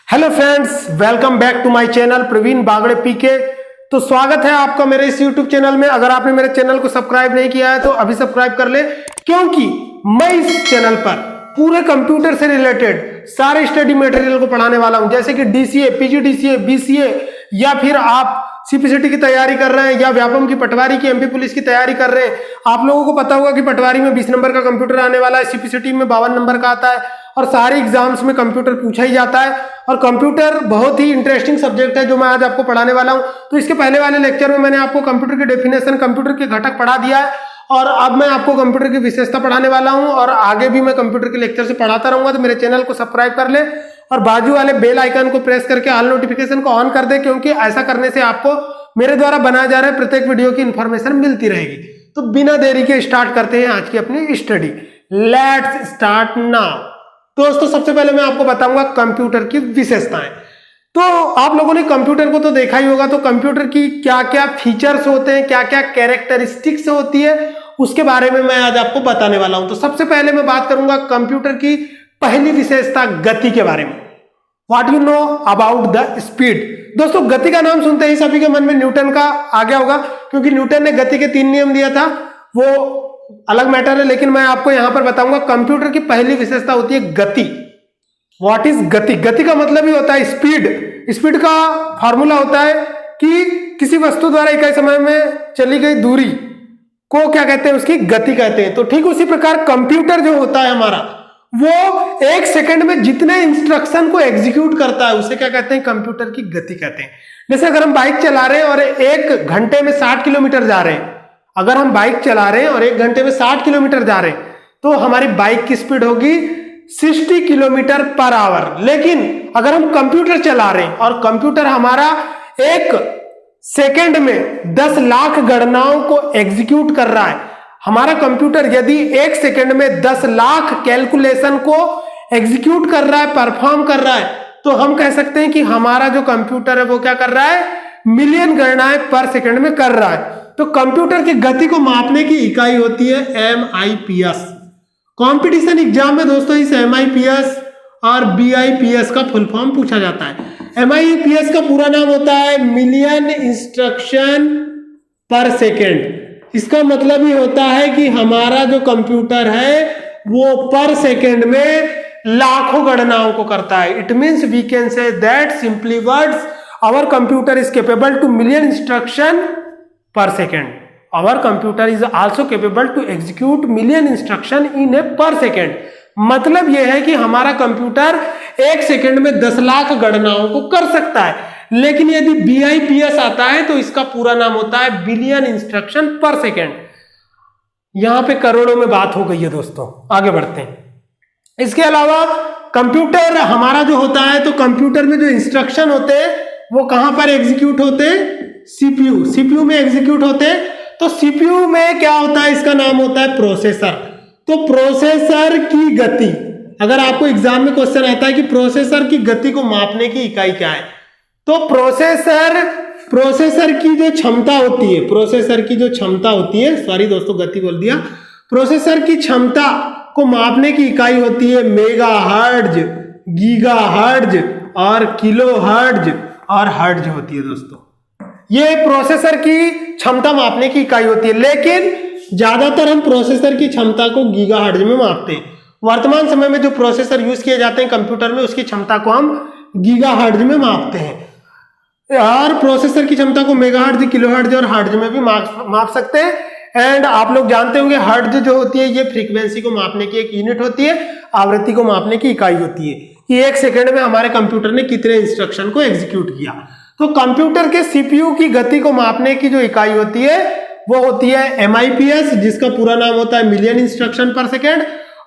Hello friends, welcome back to my channel Praveen Bagde P. K स्वागत है आपका मेरे इस यूट्यूब चैनल में। अगर आपने मेरे चैनल को सब्सक्राइब नहीं किया है तो अभी सब्सक्राइब कर ले, क्योंकि मैं इस चैनल पर पूरे कंप्यूटर से रिलेटेड सारे स्टडी मटेरियल को पढ़ाने वाला हूं, जैसे कि डीसीए, पीजीडीसीए, बीसीए, या फिर आप सीपीसीटी की तैयारी कर रहे हैं या व्यापम की, पटवारी की, एमपी पुलिस की तैयारी कर रहे हैं। आप लोगों को पता होगा कि पटवारी में 20 नंबर का कंप्यूटर आने वाला है, सीपीसीटी में 52 नंबर का आता है और सारे एग्जाम्स में कंप्यूटर पूछा ही जाता है। और कंप्यूटर बहुत ही इंटरेस्टिंग सब्जेक्ट है जो मैं आज आपको पढ़ाने वाला हूं। तो इसके पहले वाले लेक्चर में मैंने आपको कंप्यूटर की डेफिनेशन, कंप्यूटर के घटक पढ़ा दिया है और अब मैं आपको कंप्यूटर की विशेषता पढ़ाने वाला हूं और आगे भी मैं कंप्यूटर के लेक्चर से पढ़ाता रहूंगा। तो मेरे चैनल को सब्सक्राइब कर ले और बाजू वाले बेल आइकन को प्रेस करके ऑल नोटिफिकेशन को ऑन कर दे, क्योंकि ऐसा करने से आपको मेरे द्वारा बनाए जा रहे प्रत्येक वीडियो की इंफॉर्मेशन मिलती रहेगी। तो बिना देरी के स्टार्ट करते हैं आज की अपनी स्टडी। Let's start now. दोस्तों, सबसे पहले मैं आपको बताऊंगा कंप्यूटर की विशेषताएं। तो आप लोगों ने कंप्यूटर को तो देखा ही होगा, तो कंप्यूटर की क्या क्या फीचर्स होते हैं, क्या क्या कैरेक्टरिस्टिक्स होती है, उसके बारे में मैं आज आपको बताने वाला हूं। तो सबसे पहले मैं बात करूंगा कंप्यूटर की पहली विशेषता, गति के बारे में। What you know about the speed. दोस्तों, गति का नाम सुनते ही सभी के मन में न्यूटन का आ गया होगा, क्योंकि न्यूटन ने गति के 3 नियम दिया था, वो अलग मैटर है। लेकिन मैं आपको यहां पर बताऊंगा कंप्यूटर की पहली विशेषता होती है गति। व्हाट इज गति? गति का मतलब ही होता है स्पीड। स्पीड का फॉर्मूला होता है कि किसी वस्तु द्वारा इकाई समय में चली गई दूरी को क्या कहते हैं, उसकी गति कहते हैं। तो ठीक उसी प्रकार कंप्यूटर जो होता है हमारा, वो 1 सेकंड में जितने इंस्ट्रक्शन को एग्जीक्यूट करता है उसे क्या कहते हैं, कंप्यूटर की गति कहते हैं। जैसे अगर हम बाइक चला रहे हैं और 1 घंटे में 60 किलोमीटर जा रहे हैं, अगर हम बाइक चला रहे हैं और 1 घंटे में 60 किलोमीटर जा रहे हैं, तो हमारी बाइक की स्पीड होगी 60 किलोमीटर पर आवर। लेकिन अगर हम कंप्यूटर चला रहे हैं और कंप्यूटर हमारा 1 सेकंड में 10 लाख गणनाओं को एग्जीक्यूट कर रहा है, हमारा कंप्यूटर यदि 1 सेकंड में 10 लाख कैलकुलेशन को एग्जीक्यूट कर रहा है, परफॉर्म कर रहा है, तो हम कह सकते हैं कि हमारा जो कंप्यूटर है वो क्या कर रहा है, मिलियन गणनाएं पर सेकंड में कर रहा है। तो कंप्यूटर की गति को मापने की इकाई होती है MIPS। कंपटीशन एग्जाम में दोस्तों इस MIPS और BIPS का फुल फॉर्म पूछा जाता है। MIPS का पूरा नाम होता है मिलियन इंस्ट्रक्शन पर सेकेंड। इसका मतलब ही होता है कि हमारा जो कंप्यूटर है वो पर सेकेंड में लाखों गणनाओं को करता है। It means we can say that simply words our computer is capable to million instruction per second. Our computer is also capable to execute million instruction in a per second. मतलब यह है कि हमारा कंप्यूटर 1 सेकंड में 10 लाख गणनाओं को कर सकता है। लेकिन यदि BIPS आता है तो इसका पूरा नाम होता है बिलियन इंस्ट्रक्शन पर सेकंड। यहां पे करोड़ों में बात हो गई है दोस्तों। आगे बढ़ते हैं। इसके अलावा कंप्यूटर हमारा जो होता है, तो कंप्यूटर में जो इंस्ट्रक्शन होते हैं वो कहां पर एग्जीक्यूट होते हैं, सीपीयू में एग्जीक्यूट होते हैं। तो सीपीयू में क्या होता है, इसका नाम होता है प्रोसेसर। तो प्रोसेसर की गति, अगर आपको एग्जाम में क्वेश्चन आता है कि प्रोसेसर की गति को मापने की इकाई क्या है, तो प्रोसेसर की जो क्षमता होती है, प्रोसेसर की जो क्षमता होती है, सॉरी दोस्तों गति बोल दिया, प्रोसेसर की क्षमता को मापने की इकाई होती है मेगाहर्ट्ज, गीगाहर्ट्ज और किलोहर्ट्ज और हर्ट्ज होती है दोस्तों। ये प्रोसेसर की क्षमता मापने की इकाई होती है, लेकिन ज्यादातर हम प्रोसेसर की क्षमता को गीगाहर्ट्ज में मापते हैं। वर्तमान समय में जो प्रोसेसर यूज किए जाते हैं कंप्यूटर में, उसकी क्षमता को हम गीगाहर्ट्ज में मापते हैं। और प्रोसेसर की क्षमता को मेगाहर्ट्ज, किलोहर्ट्ज और हर्ट्ज में भी माप सकते हैं। एंड आप लोग जानते होंगे हर्ट्ज जो होती है ये फ्रीक्वेंसी को मापने की एक यूनिट होती है, आवृत्ति को मापने की इकाई होती है कि 1 सेकंड में हमारे कंप्यूटर ने कितने इंस्ट्रक्शन को एग्जीक्यूट किया। तो कंप्यूटर के सीपीयू की गति को मापने की जो इकाई होती है वो होती है MIPS, जिसका पूरा नाम होता है मिलियन इंस्ट्रक्शन पर सेकेंड।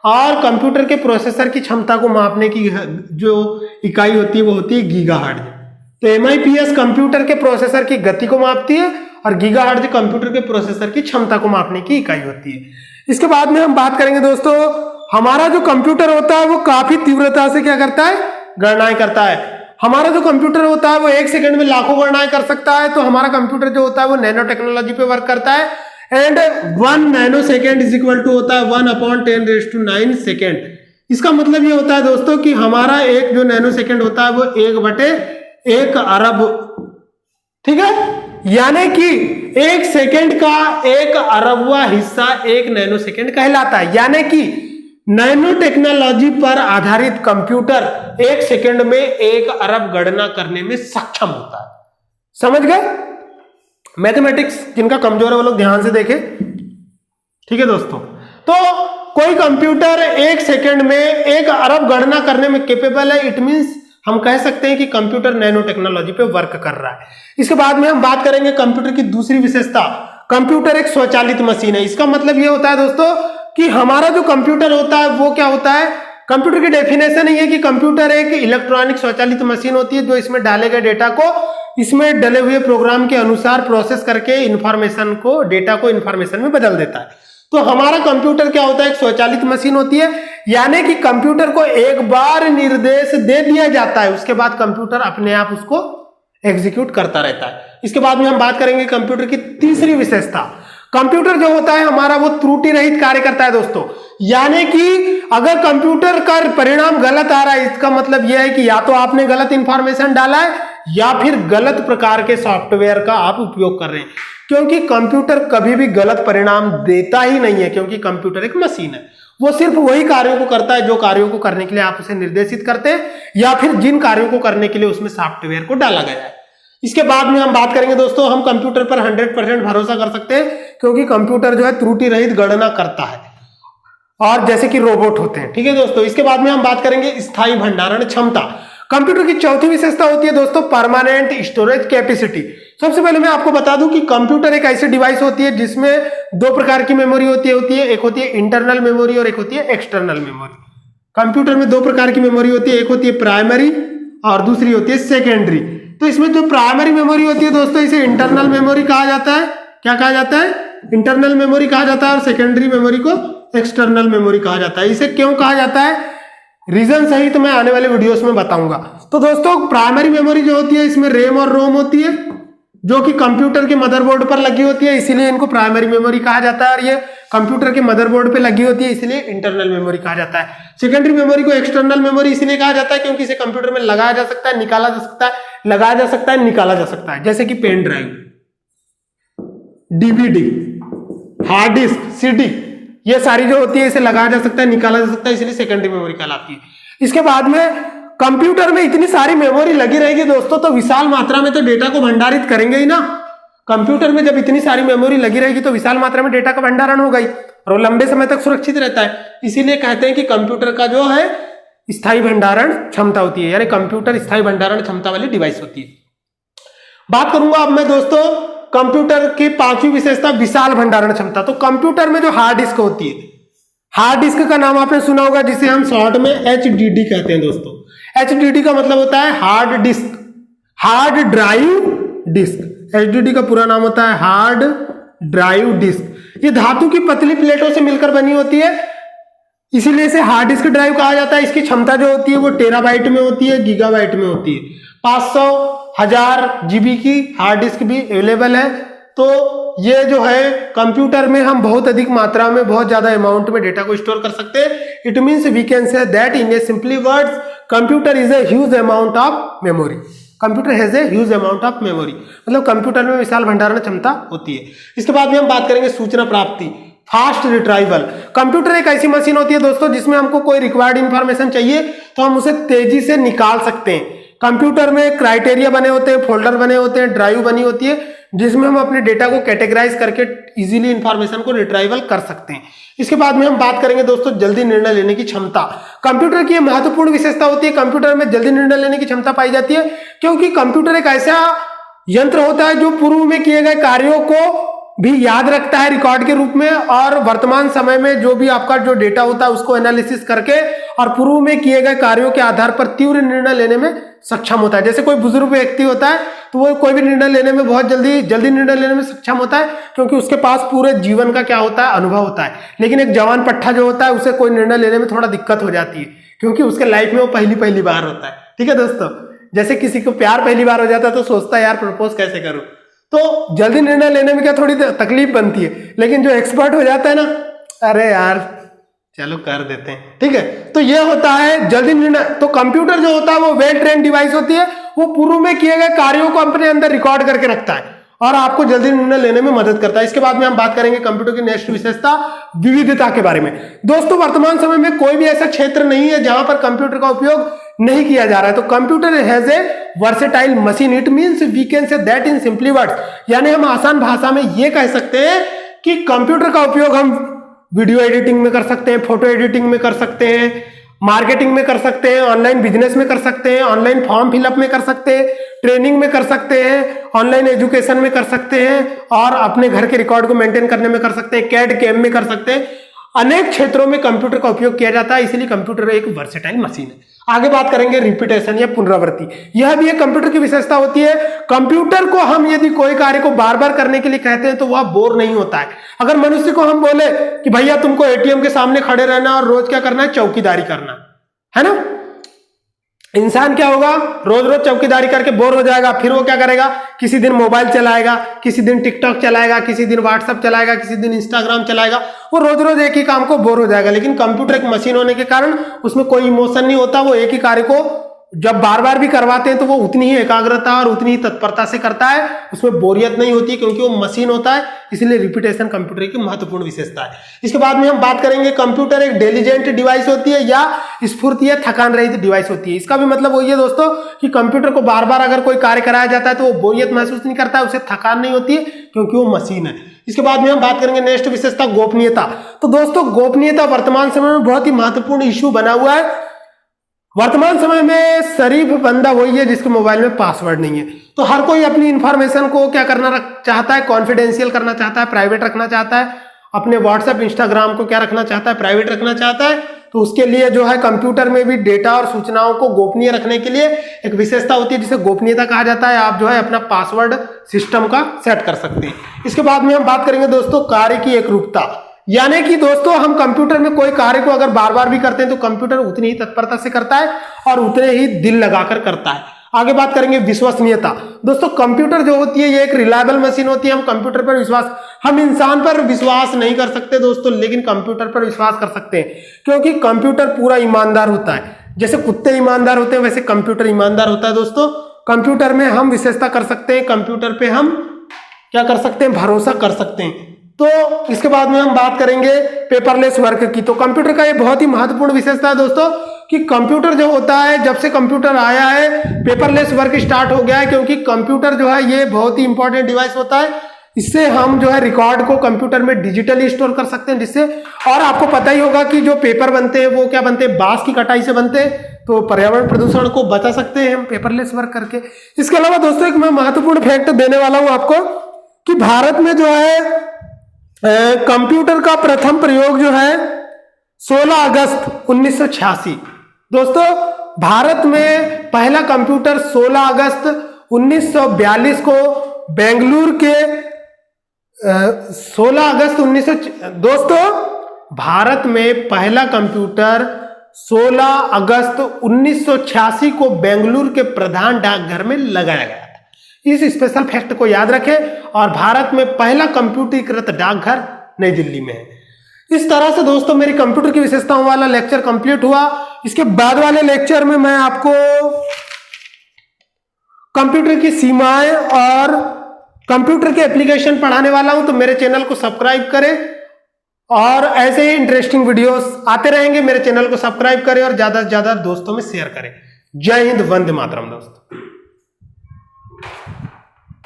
और कंप्यूटर के प्रोसेसर की क्षमता को मापने की जो इकाई होती है वो होती है गीगाहर्ट्ज। तो MIPS कंप्यूटर के प्रोसेसर की गति को मापती है और गीगाहर्ट्ज कंप्यूटर के प्रोसेसर की क्षमता को मापने की इकाई होती है। इसके बाद में हम बात करेंगे दोस्तों, हमारा जो कंप्यूटर होता है वो काफी तीव्रता से क्या करता है, गणनाएं करता है। हमारा जो कंप्यूटर होता है वो 1 सेकंड में लाखों गणनाएं कर सकता है। तो हमारा कंप्यूटर जो होता है वो नैनो टेक्नोलॉजी पे वर्क करता है। And 1 nano second is equal to होता है 1/10⁹ सेकेंड। इसका मतलब ये होता है दोस्तों कि हमारा एक जो नैनो सेकेंड होता है वो 1/1 अरब, ठीक है, यानी कि 1 सेकेंड का 1 अरबवा हिस्सा 1 नैनो सेकेंड कहलाता है। यानी कि नैनो टेक्नोलॉजी पर आधारित कंप्यूटर 1 सेकेंड में 1 अरब गणना करने में सक्षम होता है। समझ गए? मैथमेटिक्स जिनका कमजोर है वो लोग ध्यान से देखें, ठीक है दोस्तों। तो कोई कंप्यूटर 1 सेकेंड में 1 अरब गणना करने में कैपेबल है, इट मींस हम कह सकते हैं कि कंप्यूटर नैनो टेक्नोलॉजी पे वर्क कर रहा है। इसके बाद में हम बात करेंगे कंप्यूटर की दूसरी विशेषता, कंप्यूटर एक स्वचालित मशीन है। इसका मतलब ये होता है दोस्तों कि हमारा जो कंप्यूटर होता है वो क्या होता है, कंप्यूटर की डेफिनेशन ये है कि कंप्यूटर एक इलेक्ट्रॉनिक स्वचालित मशीन होती है जो इसमें डाले गए डेटा को इसमें डले हुए प्रोग्राम के अनुसार प्रोसेस करके इंफॉर्मेशन को, डेटा को इंफॉर्मेशन में बदल देता है। तो हमारा कंप्यूटर क्या होता है, एक स्वचालित मशीन होती है, यानी कि कंप्यूटर को एक बार निर्देश दे दिया जाता है, उसके बाद कंप्यूटर अपने आप उसको एग्जीक्यूट करता रहता है। इसके बाद में हम बात करेंगे कंप्यूटर की तीसरी विशेषता, कंप्यूटर जो होता है हमारा वो त्रुटि रहित कार्य करता है दोस्तों। यानी कि अगर कंप्यूटर का परिणाम गलत आ रहा है, इसका मतलब यह है कि या तो आपने गलत इंफॉर्मेशन डाला है या फिर गलत प्रकार के सॉफ्टवेयर का आप उपयोग कर रहे हैं, क्योंकि कंप्यूटर कभी भी गलत परिणाम देता ही नहीं है, क्योंकि कंप्यूटर एक मशीन है। वो सिर्फ वही कार्यों को करता है जो कार्यों को करने के लिए आप उसे निर्देशित करते हैं या फिर जिन कार्यों को करने के लिए उसमें सॉफ्टवेयर को डाला गया है। इसके बाद में हम बात करेंगे दोस्तों, हम कंप्यूटर पर 100% भरोसा कर सकते हैं, क्योंकि कंप्यूटर जो है त्रुटि रहित गणना करता है, और जैसे कि रोबोट होते हैं, ठीक है दोस्तों। इसके बाद में हम बात करेंगे स्थायी भंडारण क्षमता। कंप्यूटर की चौथी विशेषता होती है दोस्तों परमानेंट स्टोरेज कैपेसिटी। सबसे पहले मैं आपको बता दूं कि कंप्यूटर एक ऐसी डिवाइस होती है जिसमें 2 प्रकार की मेमोरी होती है, एक होती है इंटरनल मेमोरी और एक होती है एक्सटर्नल मेमोरी। कंप्यूटर में 2 प्रकार की मेमोरी होती है, एक होती है प्राइमरी और दूसरी होती है सेकेंडरी। तो इसमें जो प्राइमरी मेमोरी होती है दोस्तों, इसे इंटरनल मेमोरी कहा जाता है। क्या कहा जाता है? इंटरनल मेमोरी कहा जाता है, और सेकेंडरी मेमोरी को एक्सटर्नल मेमोरी कहा जाता है। इसे क्यों कहा जाता है, रीजन सही तो मैं आने वाले वीडियोस में बताऊंगा। तो दोस्तों प्राइमरी मेमोरी जो होती है इसमें रैम और रोम होती है, जो कि कंप्यूटर के मदरबोर्ड पर लगी होती है, इसीलिए इनको प्राइमरी मेमोरी कहा जाता है, और ये कंप्यूटर के मदरबोर्ड पे लगी होती है, इसलिए इंटरनल मेमोरी कहा जाता है। सेकेंडरी मेमोरी को एक्सटर्नल मेमोरी इसलिए कहा जाता है क्योंकि इसे कंप्यूटर में लगाया जा सकता है, निकाला जा सकता है, लगाया जा सकता है, निकाला जा सकता है, जैसे कि pen drive, DVD, hard disk, CD, ये सारी जो होती है इसे लगाया जा सकता है, निकाला जा सकता है, इसलिए सेकेंडरी मेमोरी कहलाती है। इसके बाद में कंप्यूटर में इतनी सारी मेमोरी लगी रहेगी दोस्तों, तो विशाल मात्रा में तो डेटा को भंडारित करेंगे ही ना। कंप्यूटर में जब इतनी सारी मेमोरी लगी रहेगी तो विशाल मात्रा में डेटा का भंडारण होगा ही, और वो लंबे समय तक सुरक्षित रहता है। इसीलिए कहते हैं कि कंप्यूटर का जो है स्थायी भंडारण क्षमता होती है, यानी कंप्यूटर स्थायी भंडारण क्षमता वाली डिवाइस होती है। बात करूंगा अब मैं दोस्तों कंप्यूटर की 5वीं विशेषता विशाल भंडारण क्षमता। तो कंप्यूटर में जो हार्ड डिस्क होती है, हार्ड डिस्क का नाम आपने सुना होगा, जिसे हम शॉर्ट में HDD कहते हैं दोस्तों। HDD का मतलब होता है hard disk, hard drive disk. HDD का पूरा नाम होता है हार्ड ड्राइव डिस्क। ये धातु की पतली प्लेटों से मिलकर बनी होती है, इसीलिए इसे हार्ड डिस्क ड्राइव कहा जाता है। इसकी क्षमता जो होती है वो टेराबाइट में होती है, गीगाबाइट में होती है। 500, 1000 GB की हार्ड डिस्क भी अवेलेबल है। तो ये जो है कंप्यूटर में हम बहुत अधिक मात्रा में, बहुत ज्यादा अमाउंट में डेटा को स्टोर कर सकते हैं। It means we can say that in a simply words computer is a huge amount of memory. Computer has a huge amount of memory, मतलब कंप्यूटर में विशाल भंडारण क्षमता होती है। इसके बाद में हम बात करेंगे सूचना प्राप्ति, फास्ट रिट्राइवल। कंप्यूटर एक ऐसी मशीन होती है दोस्तों जिसमें हमको कोई रिक्वायर्ड इंफॉर्मेशन चाहिए तो हम उसे तेजी से निकाल सकते हैं। कंप्यूटर में क्राइटेरिया बने होते हैं, फोल्डर बने होते हैं, ड्राइव बनी होती है, जिसमें हम अपने डेटा को कैटेगराइज करके इजीली इंफॉर्मेशन को रिट्राइवल कर सकते हैं। इसके बाद में हम बात करेंगे दोस्तों जल्दी निर्णय लेने की क्षमता। कंप्यूटर की महत्वपूर्ण विशेषता होती है, कंप्यूटर में जल्दी निर्णय लेने की क्षमता पाई जाती है, क्योंकि कंप्यूटर एक ऐसा यंत्र होता है जो पूर्व में किए गए कार्यों को भी याद रखता है रिकॉर्ड के रूप में, और वर्तमान समय में जो भी आपका जो डेटा होता है उसको एनालिसिस करके और पूर्व में किए गए कार्यों के आधार पर तीव्र निर्णय लेने में सक्षम होता है। जैसे कोई बुजुर्ग व्यक्ति होता है तो वो कोई भी निर्णय लेने में बहुत जल्दी निर्णय लेने में सक्षम होता है, क्योंकि उसके पास पूरे जीवन का क्या होता है, अनुभव होता है। लेकिन एक जवान पट्टा जो होता है उसे कोई निर्णय लेने में थोड़ा दिक्कत हो जाती है, क्योंकि उसके लाइफ में वो पहली बार होता है। ठीक है दोस्तों, जैसे किसी को प्यार पहली बार हो जाता है तो सोचता है यार प्रपोज कैसे करूं, तो जल्दी निर्णय लेने में क्या थोड़ी तकलीफ बनती है। लेकिन जो एक्सपर्ट हो जाता है ना, अरे यार चलो कर देते हैं, ठीक है। तो ये होता है जल्दी निर्णय। तो कंप्यूटर जो होता है वो वेल ट्रेन डिवाइस होती है, वो पूर्व में किए गए कार्यों को अपने अंदर रिकॉर्ड करके रखता है और आपको जल्दी निर्णय लेने में मदद करता है। इसके बाद में हम बात करेंगे कंप्यूटर की नेक्स्ट विशेषता विविधता के बारे में। दोस्तों वर्तमान समय में कोई भी ऐसा क्षेत्र नहीं है जहां पर कंप्यूटर का उपयोग नहीं किया जा रहा है। तो computer has a versatile machine, it means we can say that in simply words, यानी हम आसान भाषा में ये कह सकते हैं कि कंप्यूटर का उपयोग हम वीडियो एडिटिंग में कर सकते हैं, फोटो एडिटिंग में कर सकते हैं, मार्केटिंग में कर सकते हैं, ऑनलाइन बिजनेस में कर सकते हैं, ऑनलाइन फॉर्म फिलअप में कर सकते हैं, ट्रेनिंग में कर सकते हैं, ऑनलाइन एजुकेशन में कर सकते हैं और अपने घर के रिकॉर्ड को मेंटेन करने में कर सकते हैं, कैड कैम में कर सकते हैं। अनेक क्षेत्रों में कंप्यूटर का उपयोग किया जाता है, इसलिए कंप्यूटर एक वर्सेटाइल मशीन है। आगे बात करेंगे रिपीटेशन या पुनरावृत्ति, यह भी एक कंप्यूटर की विशेषता होती है। कंप्यूटर को हम यदि कोई कार्य को बार बार करने के लिए कहते हैं तो वह बोर नहीं होता है। अगर मनुष्य को हम बोले कि भैया तुमको एटीएम के सामने खड़े रहना और रोज क्या करना है, चौकीदारी करना है ना, इंसान क्या होगा, रोज रोज चौकीदारी करके बोर हो जाएगा। फिर वो क्या करेगा, किसी दिन मोबाइल चलाएगा, किसी दिन टिकटॉक चलाएगा, किसी दिन व्हाट्सएप चलाएगा, किसी दिन इंस्टाग्राम चलाएगा। वो रोज रोज एक ही काम को बोर हो जाएगा। लेकिन कंप्यूटर एक मशीन होने के कारण उसमें कोई इमोशन नहीं होता। वो एक ही कार्य को जब बार बार भी करवाते हैं तो वो उतनी ही एकाग्रता और उतनी ही तत्परता से करता है, उसमें बोरियत नहीं होती क्योंकि वो मशीन होता है। इसलिए रिपीटेशन कंप्यूटर की महत्वपूर्ण विशेषता है। इसके बाद में हम बात करेंगे कंप्यूटर एक डिलीजेंट डिवाइस होती है या स्फूर्ति या थकान रहित डिवाइस होती है। इसका भी मतलब वही है दोस्तों कि कंप्यूटर को बार बार अगर कोई कार्य कराया जाता है तो वो बोरियत महसूस नहीं करता है, उसे थकान नहीं होती है क्योंकि वो मशीन है। इसके बाद में हम बात करेंगे नेक्स्ट विशेषता गोपनीयता। तो दोस्तों गोपनीयता वर्तमान समय में बहुत ही महत्वपूर्ण इश्यू बना हुआ है। वर्तमान समय में शरीफ बंदा वही है जिसके मोबाइल में पासवर्ड नहीं है। तो हर कोई अपनी इंफॉर्मेशन को क्या करना चाहता है, कॉन्फिडेंशियल करना चाहता है, प्राइवेट रखना चाहता है। अपने व्हाट्सएप इंस्टाग्राम को क्या रखना चाहता है, प्राइवेट रखना चाहता है। तो उसके लिए जो है कंप्यूटर में भी डेटा और सूचनाओं को गोपनीय रखने के लिए एक विशेषता होती है जिसे गोपनीयता कहा जाता है। आप जो है अपना पासवर्ड सिस्टम का सेट कर सकते हैं। इसके बाद में हम बात करेंगे दोस्तों कार्य की एकरूपता, यानी कि दोस्तों हम कंप्यूटर में कोई कार्य को अगर बार बार भी करते हैं तो कंप्यूटर उतनी ही तत्परता से करता है और उतने ही दिल लगाकर करता है। आगे बात करेंगे विश्वसनीयता। दोस्तों कंप्यूटर जो होती है ये एक रिलायबल मशीन होती है। हम कंप्यूटर पर विश्वास, हम इंसान पर विश्वास नहीं कर सकते दोस्तों, लेकिन कंप्यूटर पर विश्वास कर सकते हैं क्योंकि कंप्यूटर पूरा ईमानदार होता है। जैसे कुत्ते ईमानदार होते हैं वैसे कंप्यूटर ईमानदार होता है। दोस्तों कंप्यूटर में हम विशेषता कर सकते हैं, कंप्यूटर पे हम क्या कर सकते हैं, भरोसा कर सकते हैं। तो इसके बाद में हम बात करेंगे पेपरलेस वर्क की। तो कंप्यूटर का ये बहुत ही महत्वपूर्ण विशेषता है दोस्तों कि कंप्यूटर जो होता है, जब से कंप्यूटर आया है पेपरलेस वर्क स्टार्ट हो गया है, क्योंकि कंप्यूटर जो है ये बहुत ही इंपॉर्टेंट डिवाइस होता है। इससे हम जो है रिकॉर्ड को कंप्यूटर में डिजिटली स्टोर कर सकते हैं, जिससे, और आपको पता ही होगा कि जो पेपर बनते हैं वो क्या बनते हैं, बांस की कटाई से बनते हैं। तो पर्यावरण प्रदूषण को बचा सकते हैं हम पेपरलेस वर्क करके। इसके अलावा दोस्तों एक मैं महत्वपूर्ण फैक्ट देने वाला हूं आपको कि भारत में जो है कंप्यूटर का प्रथम प्रयोग जो है 16 अगस्त 1986। दोस्तों भारत में पहला कंप्यूटर 16 अगस्त 1942 को बेंगलुरु के 16 अगस्त 1900 दोस्तों भारत में पहला कंप्यूटर 16 अगस्त 1986 को बेंगलुरु के प्रधान डाकघर में लगाया गया। इस स्पेशल फैक्ट को याद रखें। और भारत में पहला कंप्यूटरीकृत डाकघर नई दिल्ली में है। इस तरह से दोस्तों मेरी कंप्यूटर की विशेषताओं वाला लेक्चर कंप्लीट हुआ। इसके बाद वाले लेक्चर में मैं आपको कंप्यूटर की सीमाएं और कंप्यूटर के एप्लीकेशन पढ़ाने वाला हूं। तो मेरे चैनल को सब्सक्राइब करें और ऐसे ही इंटरेस्टिंग वीडियोस आते रहेंगे। मेरे चैनल को सब्सक्राइब करें और ज्यादा से ज्यादा दोस्तों में शेयर करें। जय हिंद, वंदे मातरम दोस्तों।